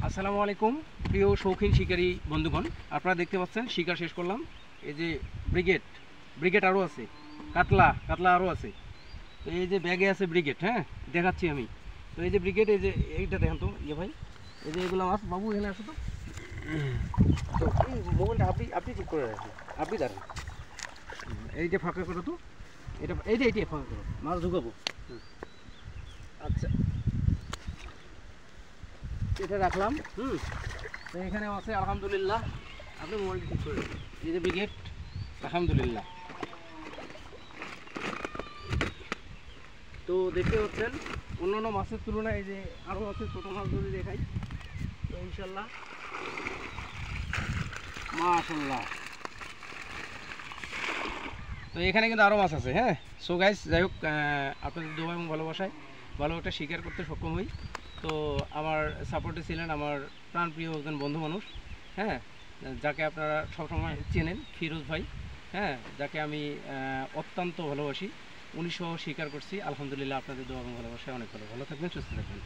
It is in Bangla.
আসসালামু আলাইকুম প্রিয় শৌখিন শিকারী বন্ধুগণ, আপনারা দেখতে পাচ্ছেন শিকার শেষ করলাম। এই যে ব্রিগেড আরও আছে, কাতলা আরও আছে। তো এই যে ব্যাগে আছে ব্রিগেড, হ্যাঁ দেখাচ্ছি আমি। তো এই যে ব্রিগেড, এই যে এইটা দেখেন তো ভাই, এই যে এগুলো মাছ। বাবু এখানে আসো তো। তো এই মোবাইলটা আপনি ঠিক করে রাখেন, আপনি দাঁড়ান। এইটা ফাঁকা করো তো, এইটা ফাঁকা করো, মাছ ঢুকাবো। আচ্ছা, এটা রাখলাম। তো এখানে আছে আলহামদুলিল্লাহ। আপনি মোবাইলটা ঠিক করে রাখেন। এই যে ব্রিগেড, আলহামদুলিল্লাহ। তো দেখতে পাচ্ছেন অন্যান্য মাছের তুলনায় এই যে আরও আছে ছোটো মাছ যদি দেখাই, তো ইনশাল্লাহ মাশাল্লাহ। তো এখানে কিন্তু আরও মাছ আছে। হ্যাঁ, সো গাইস, যাই হোক, আপনাদের দোয়া এবং ভালোবাসায় ভালো একটা শিকার করতে সক্ষম হই। তো আমার সাপোর্টে ছিলেন আমার প্রাণপ্রিয় একজন বন্ধু মানুষ, হ্যাঁ, যাকে আপনারা সবসময় চেনেন, ফিরোজ ভাই। হ্যাঁ, যাকে আমি অত্যন্ত ভালোবাসি। 1900 শিকার করছি আলহামদুলিল্লাহ। আপনাদের দোয়া এবং ভালোবাসায় অনেক ভালো থাকবেন, সুস্থ থাকবেন।